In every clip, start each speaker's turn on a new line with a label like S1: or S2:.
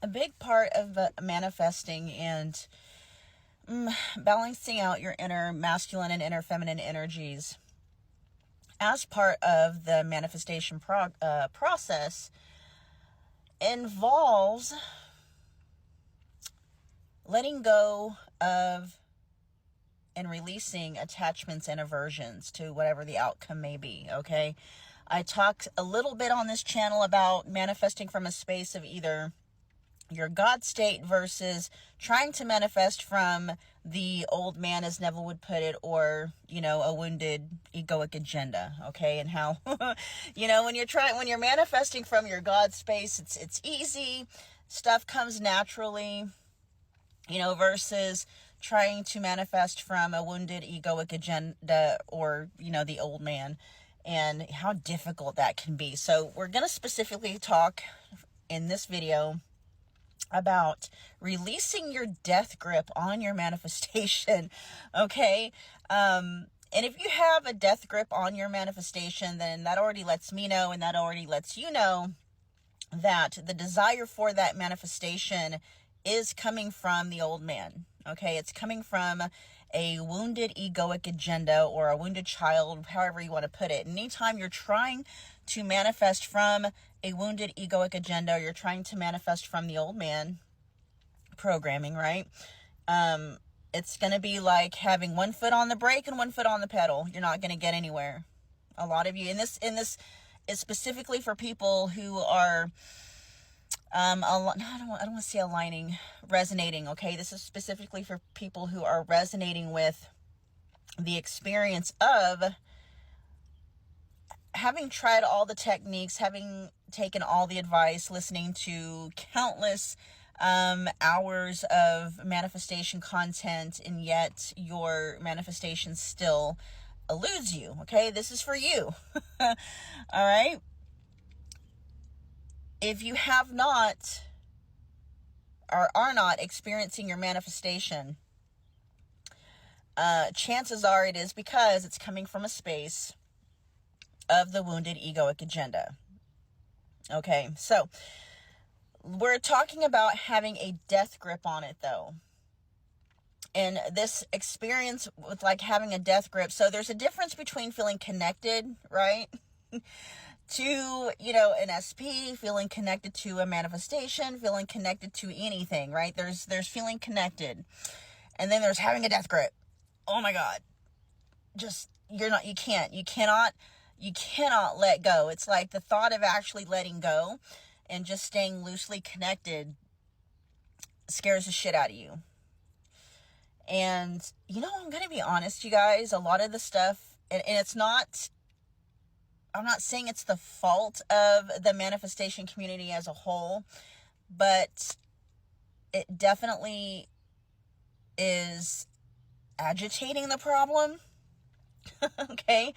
S1: A big part of manifesting and balancing out your inner masculine and inner feminine energies as part of the manifestation process involves letting go of and releasing attachments and aversions to whatever the outcome may be, okay? I talked a little bit on this channel about manifesting from a space of either your God state versus trying to manifest from the old man, as Neville would put it, or, a wounded egoic agenda, okay? And how, when you're manifesting from your God space, it's easy, stuff comes naturally, versus trying to manifest from a wounded egoic agenda or, the old man, and how difficult that can be. So we're going to specifically talk in this video about releasing your death grip on your manifestation, okay? And if you have a death grip on your manifestation, then that already lets me know, and that already lets you know that the desire for that manifestation is coming from the old man, okay? It's coming from a wounded egoic agenda or a wounded child, however you want to put it. Anytime you're trying to manifest from a wounded egoic agenda, or you're trying to manifest from the old man programming, right? It's going to be like having one foot on the brake and one foot on the pedal. You're not going to get anywhere. A lot of you, and this is specifically for people who are I don't want to say resonating, okay? This is specifically for people who are resonating with the experience of having tried all the techniques, having taken all the advice, listening to countless hours of manifestation content, and yet your manifestation still eludes you, okay? This is for you. All right? If you have not or are not experiencing your manifestation, chances are it is because it's coming from a space of the wounded egoic agenda. Okay, so we're talking about having a death grip on it, though. And this experience with like having a death grip, so there's a difference between feeling connected, right? to, an SP, feeling connected to a manifestation, feeling connected to anything, right? There's feeling connected. And then there's having a death grip. Oh my God. You cannot let go. It's like the thought of actually letting go and just staying loosely connected scares the shit out of you. And, I'm going to be honest, you guys, a lot of the stuff, and I'm not saying it's the fault of the manifestation community as a whole, but it definitely is agitating the problem. Okay.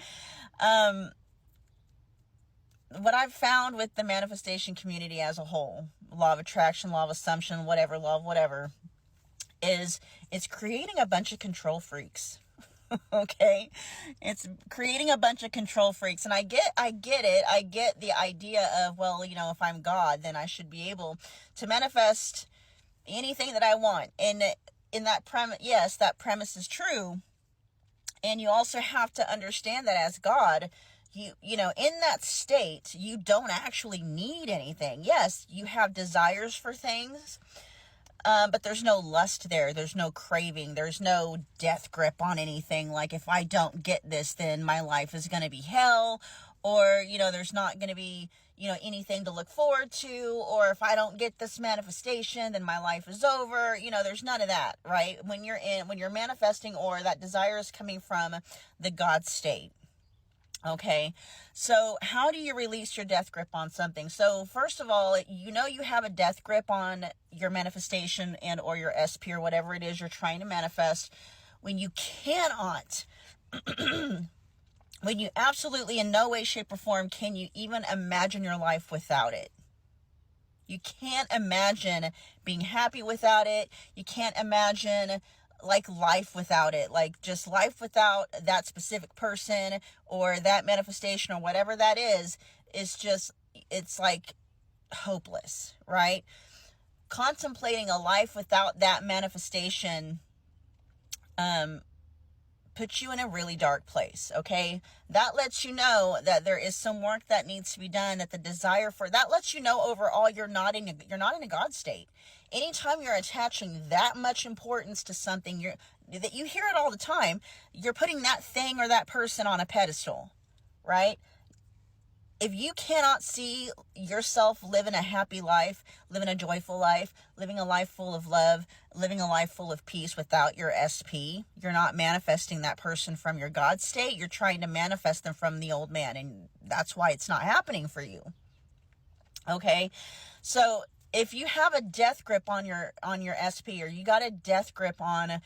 S1: What I've found with the manifestation community as a whole, law of attraction, law of assumption, whatever, law of whatever, is it's creating a bunch of control freaks. Okay, it's creating a bunch of control freaks, and I get it. I get the idea of, well, if I'm God, then I should be able to manifest anything that I want. And in that premise, yes, that premise is true. And you also have to understand that as God, you in that state, you don't actually need anything. Yes, you have desires for things. But there's no lust there. There's no craving. There's no death grip on anything. Like, if I don't get this, then my life is going to be hell. Or, there's not going to be, anything to look forward to. Or if I don't get this manifestation, then my life is over. There's none of that, right? When you're manifesting, or that desire is coming from the God state. Okay, so how do you release your death grip on something? So first of all, you have a death grip on your manifestation and or your SP or whatever it is you're trying to manifest when you cannot, when you absolutely in no way, shape, or form can you even imagine your life without it. You can't imagine being happy without it. You can't imagine like life without it, like just life without that specific person or that manifestation or whatever that is just, it's like hopeless, right? contemplating a life without that manifestation puts you in a really dark place, okay? That lets you know that there is some work that needs to be done, that the desire for that lets you know overall you're not in a God state. Anytime you're attaching that much importance to something, that you hear it all the time, you're putting that thing or that person on a pedestal, right? If you cannot see yourself living a happy life, living a joyful life, living a life full of love, living a life full of peace without your SP, you're not manifesting that person from your God state. You're trying to manifest them from the old man, and that's why it's not happening for you. Okay? So if you have a death grip on your SP, or you got a death grip on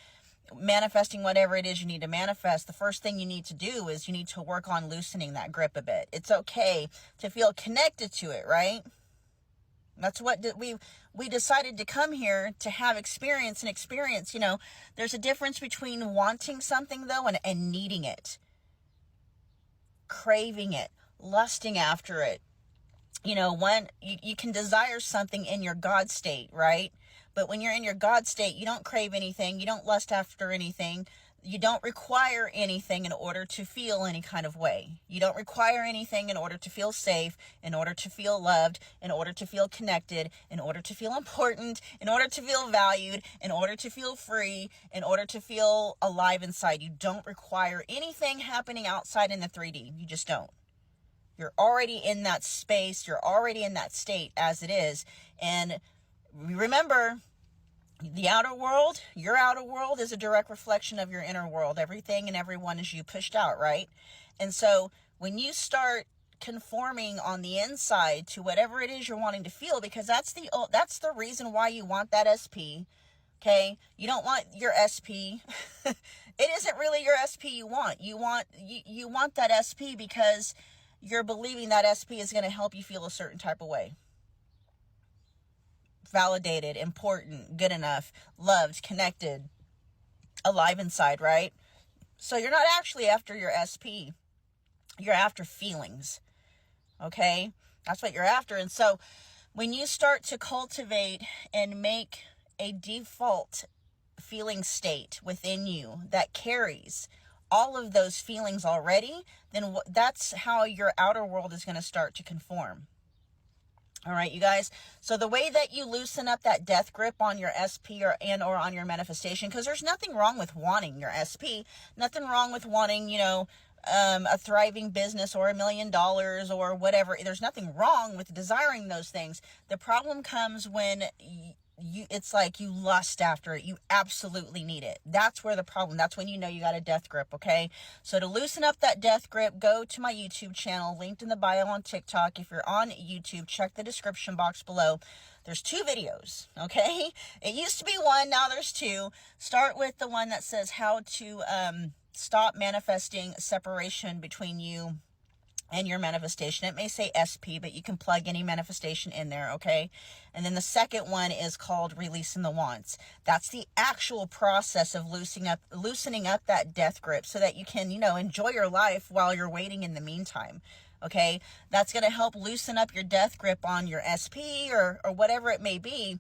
S1: manifesting whatever it is you need to manifest, the first thing you need to do is you need to work on loosening that grip a bit. It's okay to feel connected to it, right? That's what we decided to come here to have experience. You know, there's a difference between wanting something though and needing it, craving it, lusting after it. You know, when you can desire something in your God state, right? But when you're in your God state, you don't crave anything. You don't lust after anything. You don't require anything in order to feel any kind of way. You don't require anything in order to feel safe, in order to feel loved, in order to feel connected, in order to feel important, in order to feel valued, in order to feel free, in order to feel alive inside. You don't require anything happening outside in the 3D. You just don't. You're already in that space. You're already in that state as it is. And remember, the outer world, your outer world is a direct reflection of your inner world. Everything and everyone is you pushed out, right? And so when you start conforming on the inside to whatever it is you're wanting to feel, because that's the reason why you want that SP, okay? You don't want your SP. It isn't really your SP you want. You want that SP because you're believing that SP is going to help you feel a certain type of way. Validated, important, good enough, loved, connected, alive inside, right? So you're not actually after your SP. You're after feelings, okay? That's what you're after. And so when you start to cultivate and make a default feeling state within you that carries all of those feelings already, then that's how your outer world is going to start to conform. All right, you guys. So the way that you loosen up that death grip on your SP or on your manifestation, because there's nothing wrong with wanting your SP, nothing wrong with wanting, a thriving business or $1 million or whatever. There's nothing wrong with desiring those things. The problem comes when it's like you lust after it. You absolutely need it. That's where the problem, that's when you know you got a death grip, okay? So to loosen up that death grip, go to my YouTube channel, linked in the bio on TikTok. If you're on YouTube, check the description box below. There's 2 videos, okay? It used to be 1, now there's 2. Start with the one that says how to stop manifesting separation between you and your manifestation. It may say SP, but you can plug any manifestation in there, okay? And then the second one is called Releasing the Wants. That's the actual process of loosening up that death grip so that you can, enjoy your life while you're waiting in the meantime, okay? That's going to help loosen up your death grip on your SP or whatever it may be,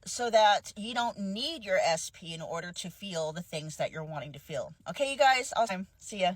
S1: so that you don't need your SP in order to feel the things that you're wanting to feel. Okay, you guys? See ya.